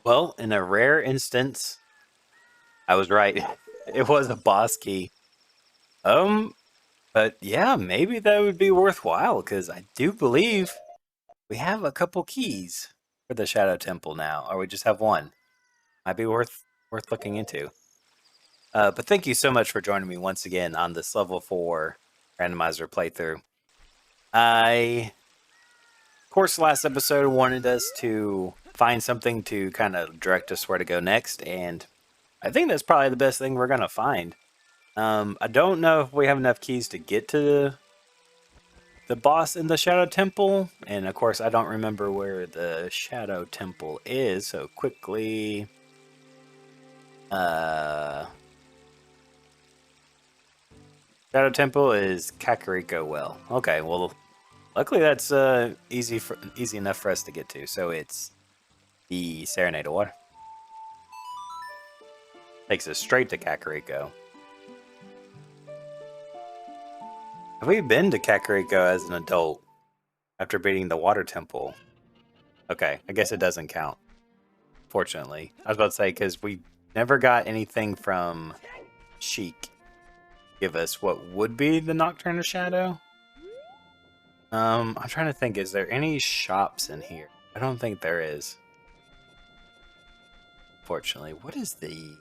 Well, in a rare instance, I was right. It was a boss key. Um, but yeah, maybe that would be worthwhile because I do believe we have a couple keys for the Shadow Temple now, or we just have one. Might be worth looking into. But thank you so much for joining me once again on this level 4 randomizer playthrough. Of course, last episode wanted us to find something to kind of direct us where to go next, and I think that's probably the best thing we're gonna find. I don't know if we have enough keys to get to the boss in the Shadow Temple, and of course, I don't remember where the Shadow Temple is. So quickly, uh, Shadow Temple is Kakariko Well. Okay, well, luckily that's easy enough for us to get to. So it's the Serenade of Water. Takes us straight to Kakariko. Have we been to Kakariko as an adult after beating the Water Temple? Okay, I guess it doesn't count. Fortunately, I was about to say because we never got anything from Sheik. Give us what would be the Nocturne of Shadow. I'm trying to think. Is there any shops in here? I don't think there is. Fortunately, what is the?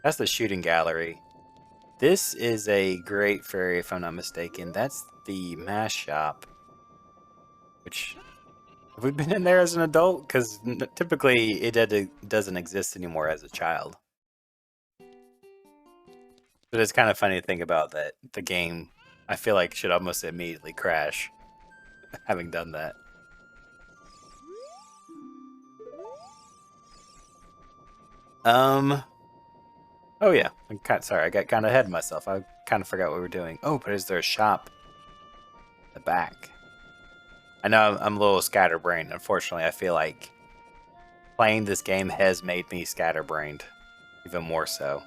That's the shooting gallery. This is a great fairy, if I'm not mistaken. That's the mask shop. Which have we been in there as an adult? Because typically it doesn't exist anymore as a child. But it's kind of funny to think about that the game, I feel like, should almost immediately crash having done that. Oh yeah. Sorry, I got kind of ahead of myself. I kind of forgot what we were doing. Oh, but is there a shop at the back? I know I'm a little scatterbrained. Unfortunately, I feel like playing this game has made me scatterbrained, even more so.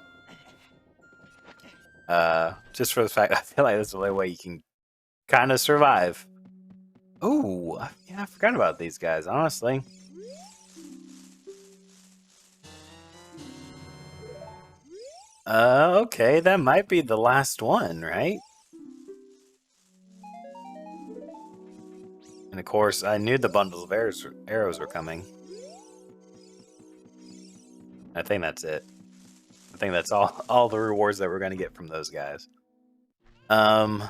Just for the fact, I feel like that's the only way you can kind of survive. Oh, yeah, I forgot about these guys, honestly. Okay, that might be the last one, right? And of course, I knew the bundle of arrows were coming. I think that's it. I think that's all the rewards that we're going to get from those guys. Yeah,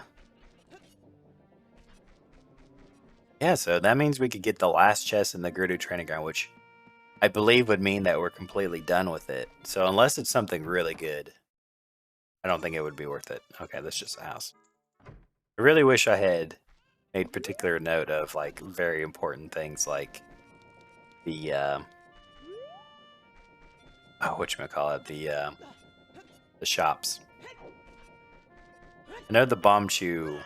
so that means we could get the last chest in the Gerudo Training Ground, which I believe would mean that we're completely done with it. So unless it's something really good, I don't think it would be worth it. Okay, that's just a house. I really wish I had made particular note of like very important things like the whatchamacallit, the shops. I know the Bombchu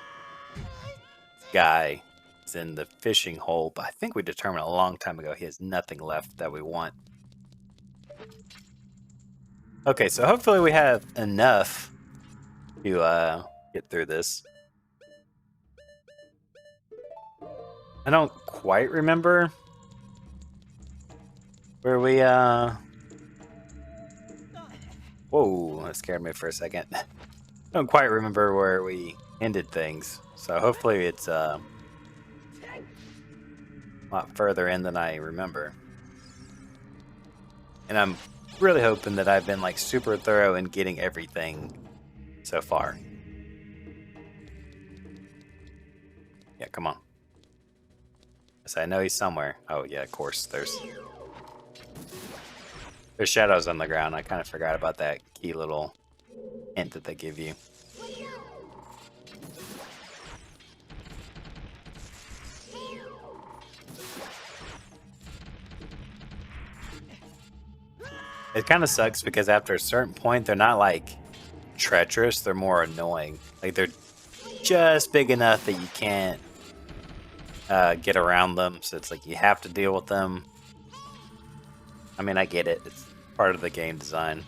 guy is in the fishing hole, but I think we determined a long time ago he has nothing left that we want. Okay, so hopefully we have enough to get through this. I don't quite remember where we whoa, that scared me for a second. I don't quite remember where we ended things. So hopefully it's a lot further in than I remember. And I'm really hoping that I've been like super thorough in getting everything so far. Yeah, come on. Yes, I know he's somewhere. Oh yeah, of course. There's shadows on the ground. I kind of forgot about that key little hint that they give you. It kind of sucks because after a certain point, they're not like treacherous. They're more annoying. Like they're just big enough that you can't get around them. So it's like you have to deal with them. I mean, I get it. It's part of the game design.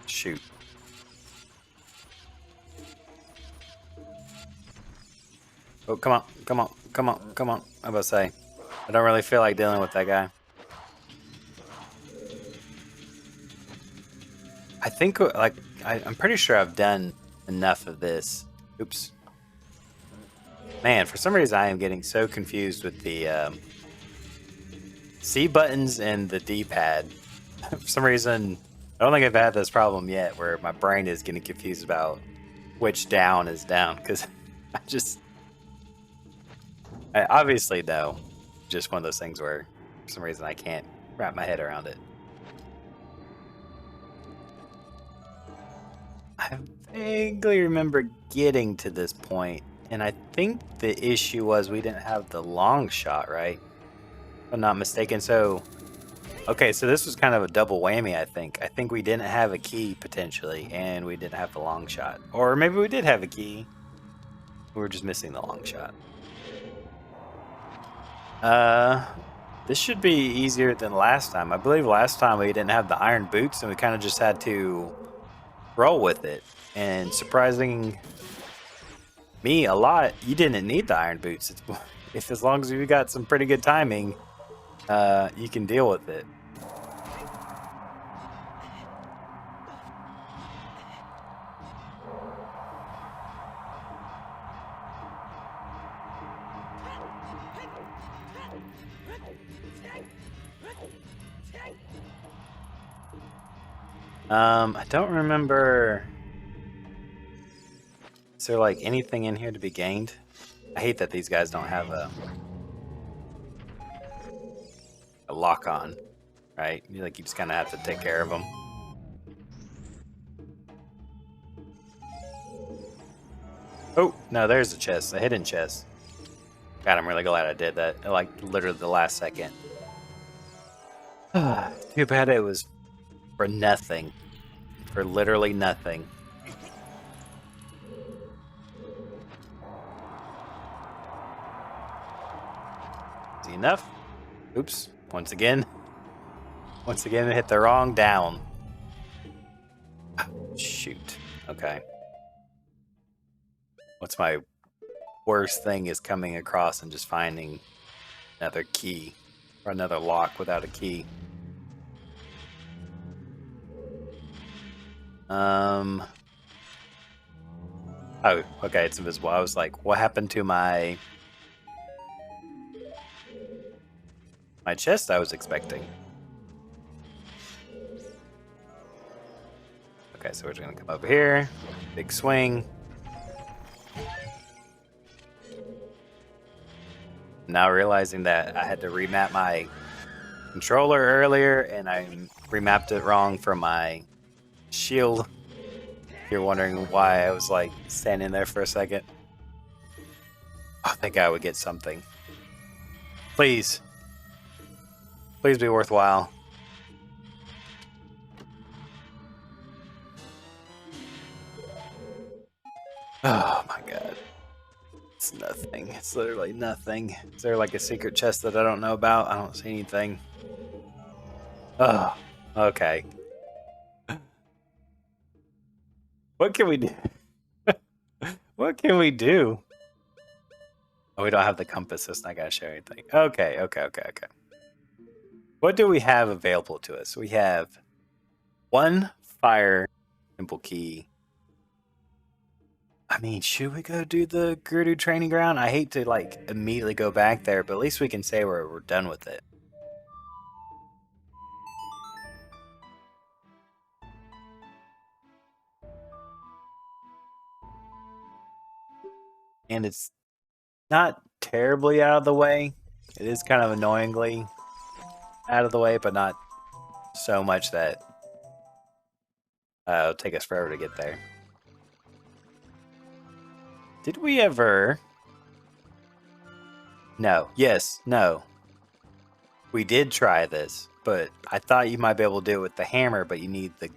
Shoot. Oh, come on, come on, come on, come on. I'm about to say, I don't really feel like dealing with that guy. I think, like, I'm pretty sure I've done enough of this. Oops. Man, for some reason I am getting so confused with the C buttons and the D-pad. For some reason, I don't think I've had this problem yet where my brain is getting confused about which down is down, because I obviously know. Just one of those things where for some reason I can't wrap my head around it. I vaguely remember getting to this point, and I think the issue was we didn't have the long shot, right? If I'm not mistaken. So, okay, so this was kind of a double whammy, I think. I think we didn't have a key, potentially, and we didn't have the long shot. Or maybe we did have a key. We were just missing the long shot. This should be easier than last time. I believe last time we didn't have the iron boots, and we kind of just had to roll with it. And surprising me a lot, you didn't need the iron boots. If as long as you got some pretty good timing, you can deal with it. I don't remember. Is there like anything in here to be gained? I hate that these guys don't have a lock on, right? You just kind of have to take care of them. Oh, no, there's a chest, a hidden chest. God, I'm really glad I did that. Like literally the last second. Too bad it was for nothing. For literally nothing. Is he enough? Oops. Once again, I hit the wrong down. Oh, shoot. Okay. What's my worst thing is coming across and just finding another key or another lock without a key. Oh, okay, it's invisible. I was like, what happened to my chest I was expecting? Okay, so we're just gonna come over here. Big swing. Now realizing that I had to remap my controller earlier, and I remapped it wrong for my shield. You're wondering why I was like standing there for a second. I think I would get something. Please. Please be worthwhile. Oh my god. It's nothing. It's literally nothing. Is there like a secret chest that I don't know about? I don't see anything. Oh, okay. What can we do? What can we do? Oh, we don't have the compass, so it's not gonna show anything. Okay. What do we have available to us? We have one fire temple key. I mean, should we go do the Gerudo training ground? I hate to like immediately go back there, but at least we can say we're done with it. And it's not terribly out of the way. It is kind of annoyingly out of the way, but not so much that it'll take us forever to get there. Did we ever... No. Yes. No. We did try this, but I thought you might be able to do it with the hammer, but you need the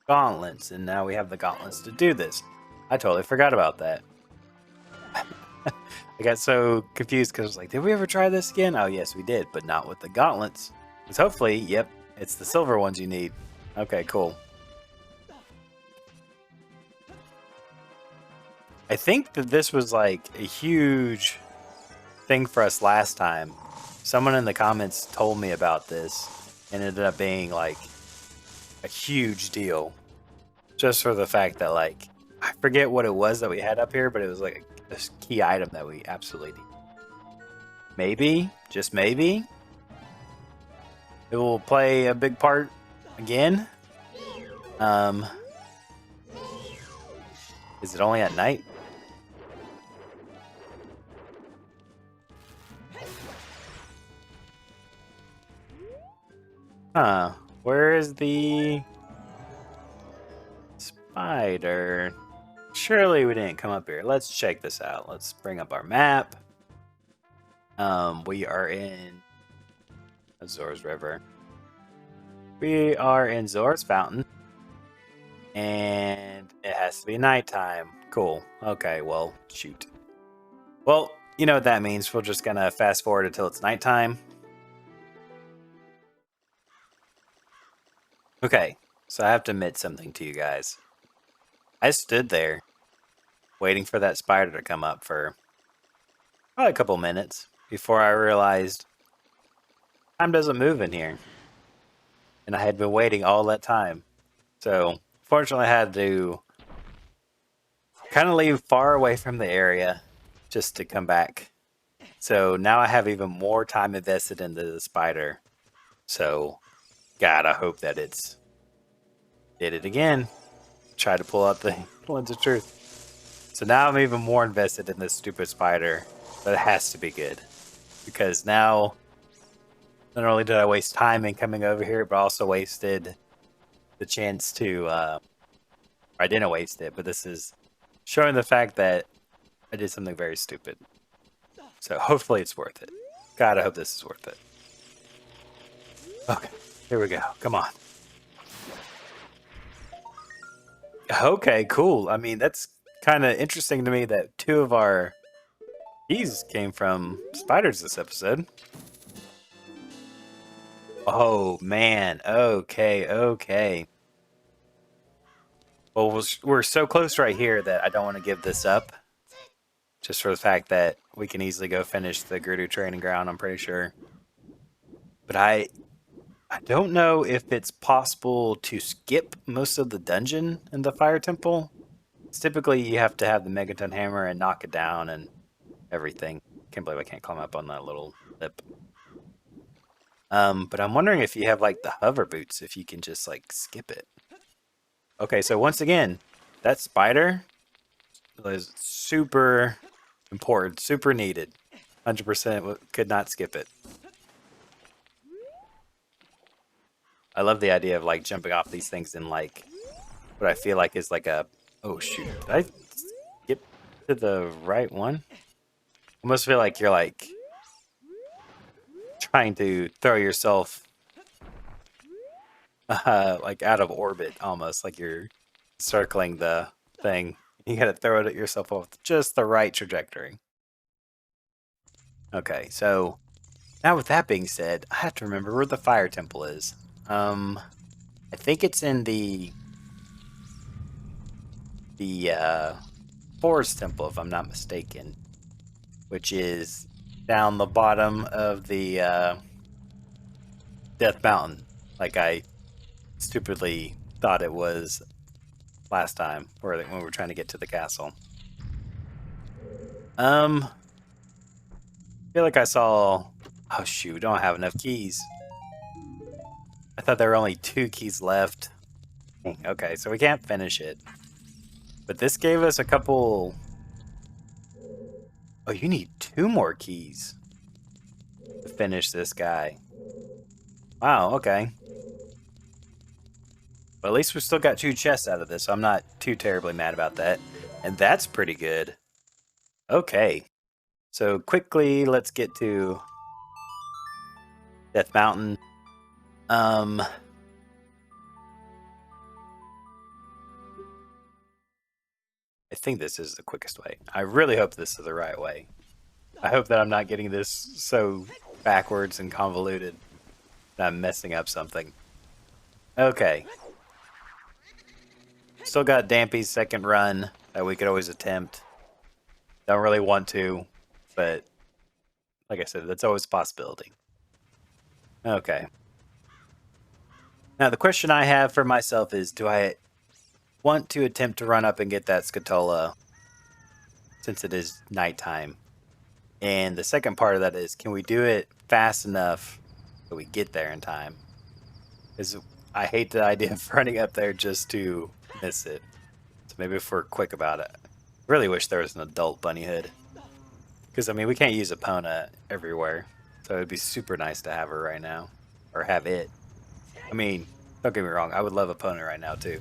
gauntlets, and now we have the gauntlets to do this. I totally forgot about that. I got so confused because I was like, did we ever try this again? Oh, yes, we did, but not with the gauntlets. Because hopefully, yep, it's the silver ones you need. Okay, cool. I think that this was like a huge thing for us last time. Someone in the comments told me about this and it ended up being like a huge deal. Just for the fact that like I forget what it was that we had up here, but it was like a key item that we absolutely need. Maybe, just maybe, it will play a big part again. Is it only at night? Huh. Where is the spider? Surely we didn't come up here. Let's check this out. Let's bring up our map. We are in Azor's River. We are in Zor's Fountain. And it has to be nighttime. Cool. Okay, well, shoot. Well, you know what that means. We're just gonna fast forward until it's nighttime. Okay, so I have to admit something to you guys. I stood there waiting for that spider to come up for probably a couple minutes before I realized time doesn't move in here. And I had been waiting all that time. So, fortunately, I had to kind of leave far away from the area just to come back. So now I have even more time invested into the spider. So, God, I hope that it's did it again. Try to pull out the lens of truth. So now I'm even more invested in this stupid spider, but it has to be good. Because now, not only did I waste time in coming over here, but also wasted the chance to, I didn't waste it, but this is showing the fact that I did something very stupid. So hopefully it's worth it. God, I hope this is worth it. Okay, here we go. Come on. Okay, cool. I mean, that's kind of interesting to me that two of our keys came from spiders this episode. Oh, man. Okay, okay. Well, we're so close right here that I don't want to give this up. Just for the fact that we can easily go finish the Gerudo training ground, I'm pretty sure. But I don't know if it's possible to skip most of the dungeon in the Fire Temple. It's typically, you have to have the Megaton Hammer and knock it down and everything. Can't believe I can't climb up on that little lip. But I'm wondering if you have, like, the hover boots, if you can just, like, skip it. Okay, so once again, that spider was super important, super needed. 100% could not skip it. I love the idea of like jumping off these things in like what I feel like is like a, oh shoot, did I skip to the right one? I almost feel like you're like trying to throw yourself like out of orbit almost, like you're circling the thing. You gotta throw it at yourself off just the right trajectory. Okay, so now with that being said, I have to remember where the Fire Temple is. I think it's in the Forest Temple, if I'm not mistaken, which is down the bottom of the Death Mountain, like I stupidly thought it was last time, when we were trying to get to the castle. I feel like I saw. Oh shoot, we don't have enough keys. I thought there were only 2 keys left. Okay, so we can't finish it. But this gave us a couple... Oh, you need 2 more keys to finish this guy. Wow, okay. But at least we still got 2 chests out of this, so I'm not too terribly mad about that. And that's pretty good. Okay. So quickly, let's get to Death Mountain. I think this is the quickest way. I really hope this is the right way. I hope that I'm not getting this so backwards and convoluted that I'm messing up something. Okay. Still got Dampy's second run that we could always attempt. Don't really want to, but like I said, that's always a possibility. Okay. Now the question I have for myself is, do I want to attempt to run up and get that skulltula since it is nighttime? And the second part of that is, can we do it fast enough that we get there in time? Because I hate the idea of running up there just to miss it. So maybe if we're quick about it. Really wish there was an adult bunny hood. Because, I mean, we can't use Epona everywhere. So it'd be super nice to have her right now. Or have it. I mean, don't get me wrong, I would love Epona right now, too.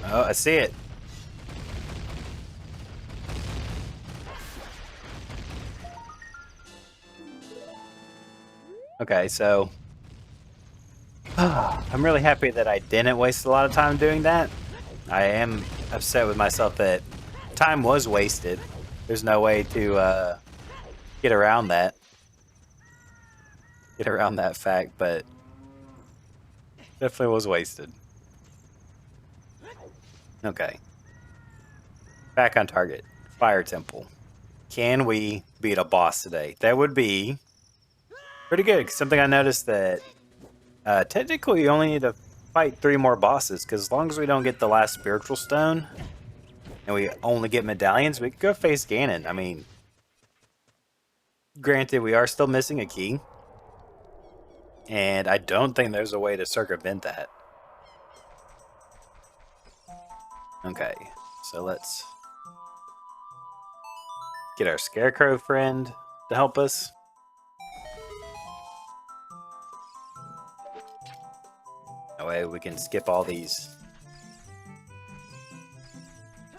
Oh, I see it. Okay, so I'm really happy that I didn't waste a lot of time doing that. I am upset with myself that time was wasted. There's no way to get around that. Get around that fact, but definitely was wasted. Okay. Back on target. Fire Temple. Can we beat a boss today? That would be pretty good. Something I noticed that technically you only need to fight 3 more bosses, because as long as we don't get the last spiritual stone and we only get medallions, we can go face Ganon. I mean, granted, we are still missing a key, and I don't think there's a way to circumvent that. Okay, so let's get our Scarecrow friend to help us. That way we can skip all these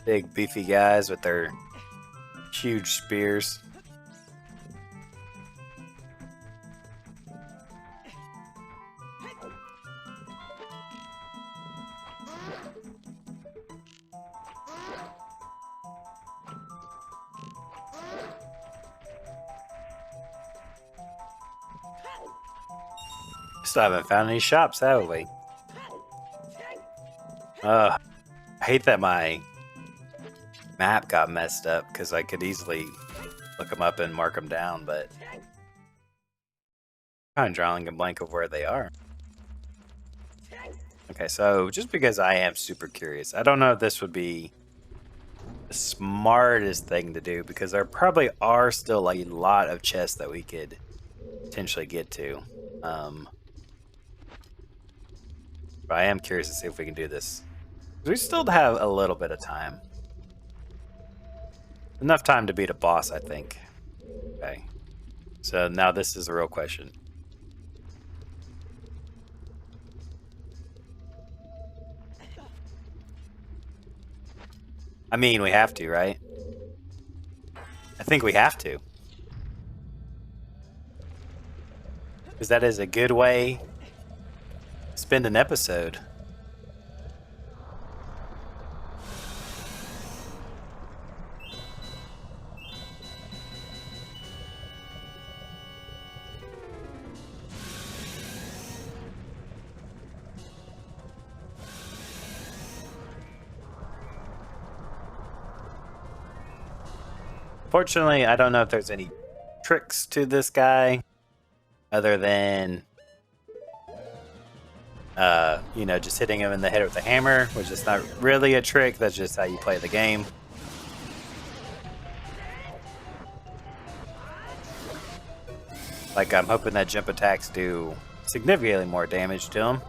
big beefy guys with their huge spears. Still haven't found any shops, have we? I hate that my map got messed up, because I could easily look them up and mark them down, but I'm kind of drawing a blank of where they are. Okay, so just because I am super curious, I don't know if this would be the smartest thing to do, because there probably are still a lot of chests that we could potentially get to. But I am curious to see if we can do this. We still have a little bit of time. Enough time to beat a boss, I think. Okay. So now this is a real question. I mean, we have to, right? I think we have to. Because that is a good way to spend an episode. Fortunately, I don't know if there's any tricks to this guy other than, you know, just hitting him in the head with a hammer, which is not really a trick. That's just how you play the game. Like, I'm hoping that jump attacks do significantly more damage to him.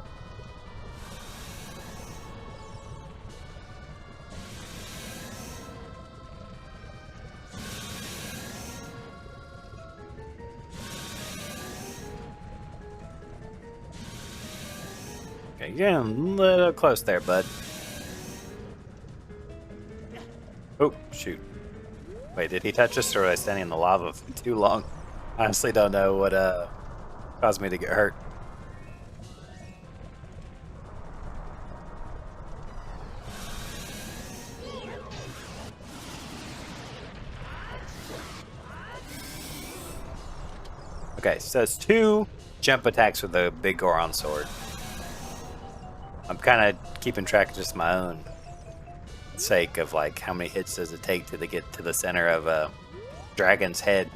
Okay, you're getting a little close there, bud. Oh, shoot. Wait, did he touch us, or was I standing in the lava for too long? I honestly don't know what caused me to get hurt. Okay, so it's 2 jump attacks with the big Goron sword. I'm kind of keeping track of just my own sake of like how many hits does it take to get to the center of a dragon's head.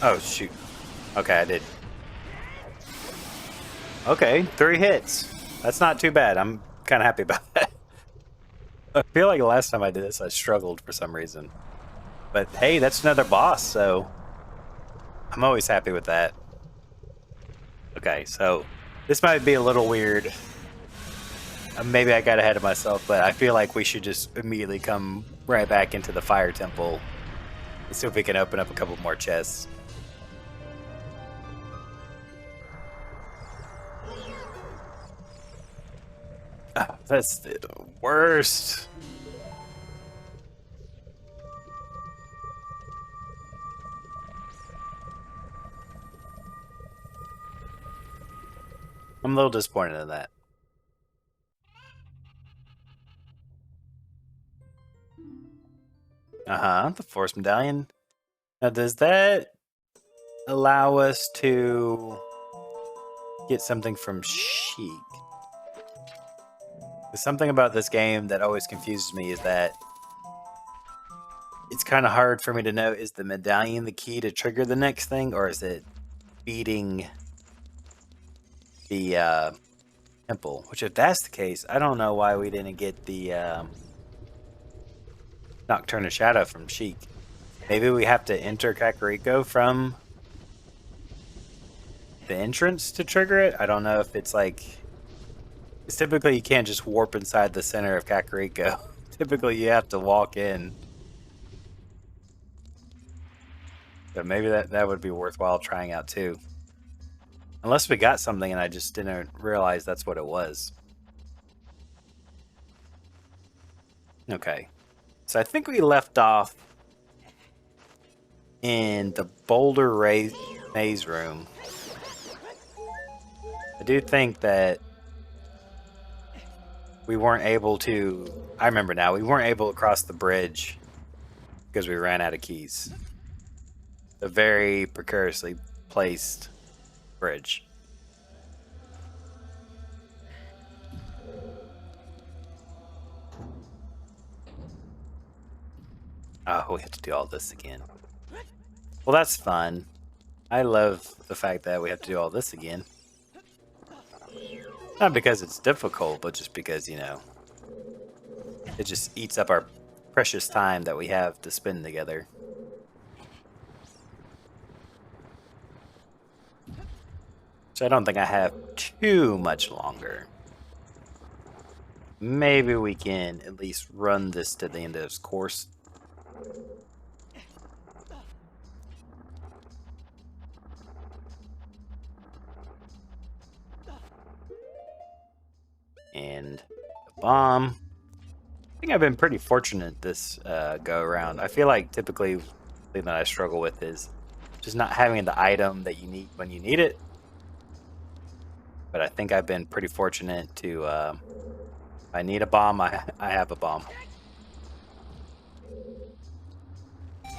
Oh shoot. Okay, I did. Okay, 3 hits. That's not too bad. I'm kind of happy about that. I feel like the last time I did this, I struggled for some reason. But hey, that's another boss, so I'm always happy with that. Okay, so this might be a little weird. Maybe I got ahead of myself, but I feel like we should just immediately come right back into the fire temple and see if we can open up a couple more chests. Oh, that's the worst. I'm a little disappointed in that. The Force Medallion. Now, does that allow us to get something from Sheik? There's something about this game that always confuses me is that it's kind of hard for me to know, is the medallion the key to trigger the next thing, or is it beating the temple? Which, if that's the case, I don't know why we didn't get the Nocturne of Shadow from Sheik. Maybe we have to enter Kakariko from the entrance to trigger it? I don't know if it's like... Because typically you can't just warp inside the center of Kakariko. Typically you have to walk in. But maybe that would be worthwhile trying out too. Unless we got something and I just didn't realize that's what it was. Okay. So I think we left off in the Boulder Maze Room. I do think that we weren't able to... I remember now. We weren't able to cross the bridge because we ran out of keys. A very precariously placed bridge. Oh, we have to do all this again. Well, that's fun. I love the fact that we have to do all this again. Not because it's difficult, but just because, you know, it just eats up our precious time that we have to spend together. So I don't think I have too much longer. Maybe we can at least run this to the end of this course. And the bomb. I think I've been pretty fortunate this go around. I feel like typically the thing that I struggle with is just not having the item that you need when you need it. But I think I've been pretty fortunate to, if I need a bomb, I have a bomb. I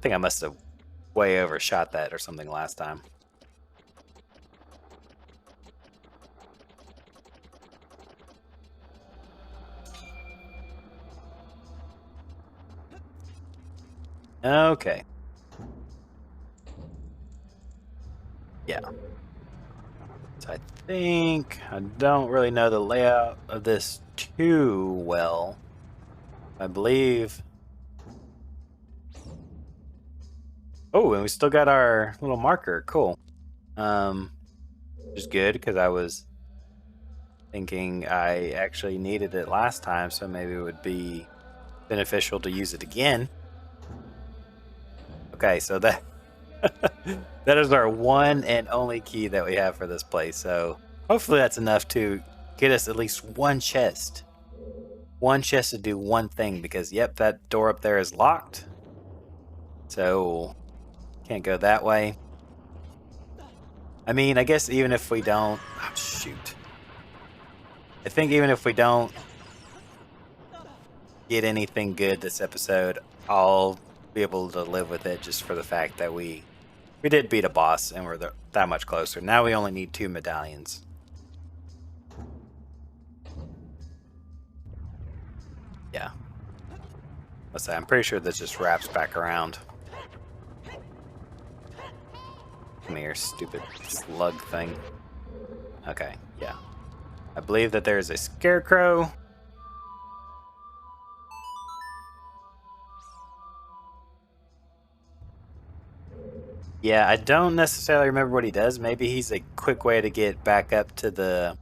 think I must have way overshot that or something last time. Okay. Yeah. So I think I don't really know the layout of this too well. I believe... Oh, and we still got our little marker. Cool. Which is good because I was thinking I actually needed it last time, so maybe it would be beneficial to use it again. Okay, so that that is our one and only key that we have for this place. So hopefully that's enough to get us at least one chest. One chest to do one thing because, yep, that door up there is locked. So Can't go that way. I mean, I guess even if we don't... Oh, shoot. I think even if we don't get anything good this episode, I'll be able to live with it just for the fact that we did beat a boss and we're that much closer. Now we only need 2 medallions. Yeah. Let's say, I'm pretty sure this just wraps back around. Come here, stupid slug thing. Okay, yeah. I believe that there's a scarecrow. Yeah, I don't necessarily remember what he does. Maybe he's a quick way to get back up to the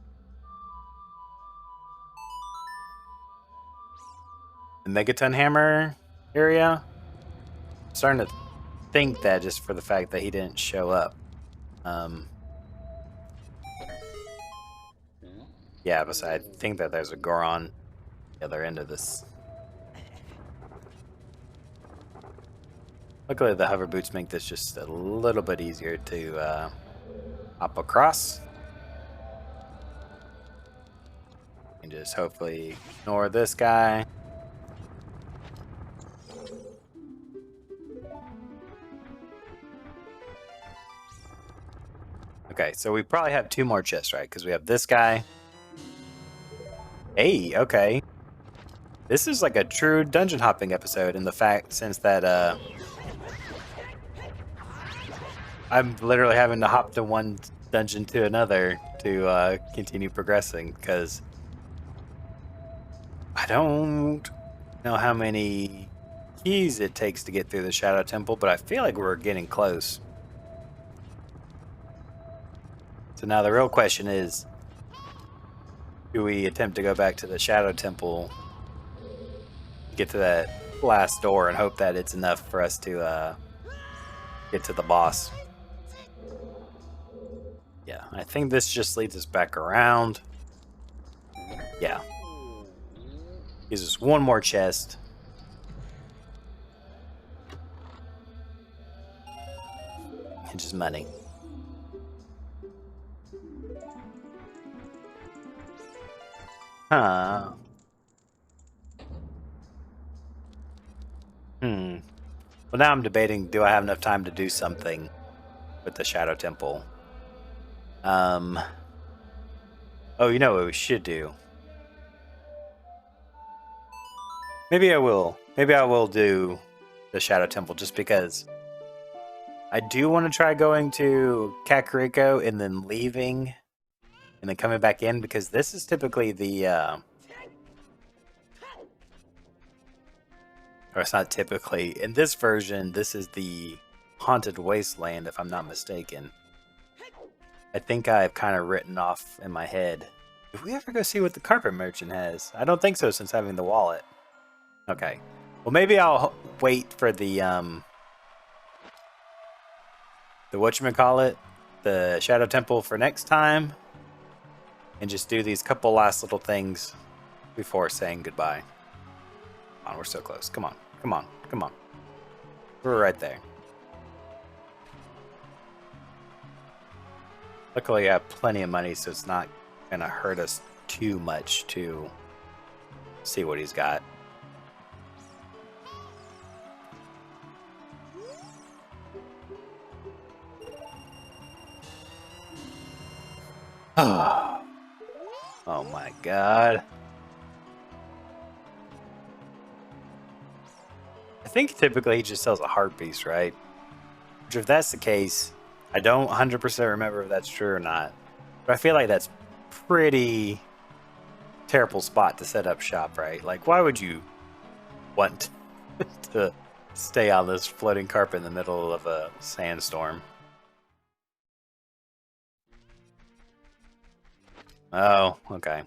Megaton Hammer area. I'm starting to think that just for the fact that he didn't show up. Yeah, but I think that there's a Goron the other end of this. Luckily, the hover boots make this just a little bit easier to hop across. And just hopefully ignore this guy. Okay, so we probably have 2 more chests, right? Because we have this guy. Hey, okay. This is like a true dungeon hopping episode in the fact since that I'm literally having to hop to one dungeon to another to continue progressing because I don't know how many keys it takes to get through the Shadow Temple, but I feel like we're getting close. So now the real question is, do we attempt to go back to the Shadow Temple, get to that last door, and hope that it's enough for us to get to the boss? Yeah, I think this just leads us back around. Yeah. Gives us 1 more chest. And just money. Huh. Well, now I'm debating, do I have enough time to do something with the Shadow Temple? Oh, you know what we should do? Maybe I will. Maybe I will do the Shadow Temple just because I do want to try going to Kakariko and then leaving and then coming back in because this is typically the or it's not typically. In this version, this is the Haunted Wasteland, if I'm not mistaken. I think I've kind of written off in my head. Did we ever go see what the carpet merchant has? I don't think so since having the wallet. Okay. Well, maybe I'll wait for the whatchamacallit, the Shadow Temple for next time. And just do these couple last little things before saying goodbye. Come on, we're so close. Come on, come on, come on. We're right there. Luckily, I have plenty of money, so it's not gonna hurt us too much to see what he's got. Oh my god. I think typically he just sells a heart piece, right? Which if that's the case, I don't 100% remember if that's true or not. But I feel like that's pretty terrible spot to set up shop, right? Like, why would you want to stay on this floating carpet in the middle of a sandstorm? Oh, okay.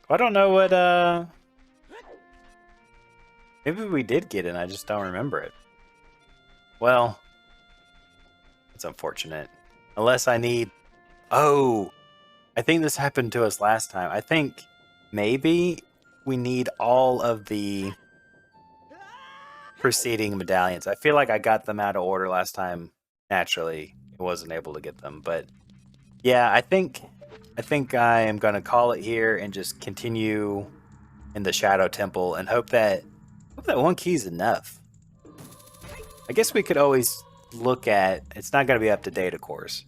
I don't know what, maybe we did get it, I just don't remember it. Well, it's unfortunate. Unless I need... Oh! I think this happened to us last time. I think maybe we need all of the preceding medallions. I feel like I got them out of order last time. Naturally, I wasn't able to get them, but yeah, I think I am gonna call it here and just continue in the Shadow Temple and hope that one key is enough. I guess we could always look at. It's not gonna be up to date, of course,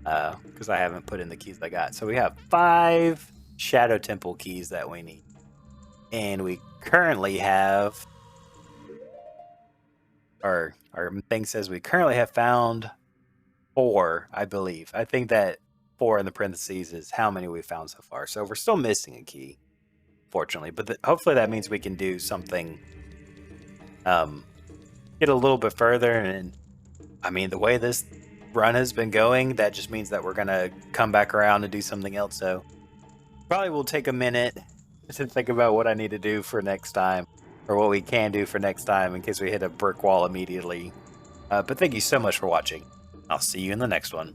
because I haven't put in the keys I got. So we have 5 Shadow Temple keys that we need, and we currently have. Our thing says we currently have found 4, I believe. I think that 4 in the parentheses is how many we found so far. So we're still missing a key, fortunately. But hopefully that means we can do something, get a little bit further. And I mean, the way this run has been going, that just means that we're going to come back around and do something else. So probably will take a minute to think about what I need to do for next time, or what we can do for next time in case we hit a brick wall immediately. But thank you so much for watching. I'll see you in the next one.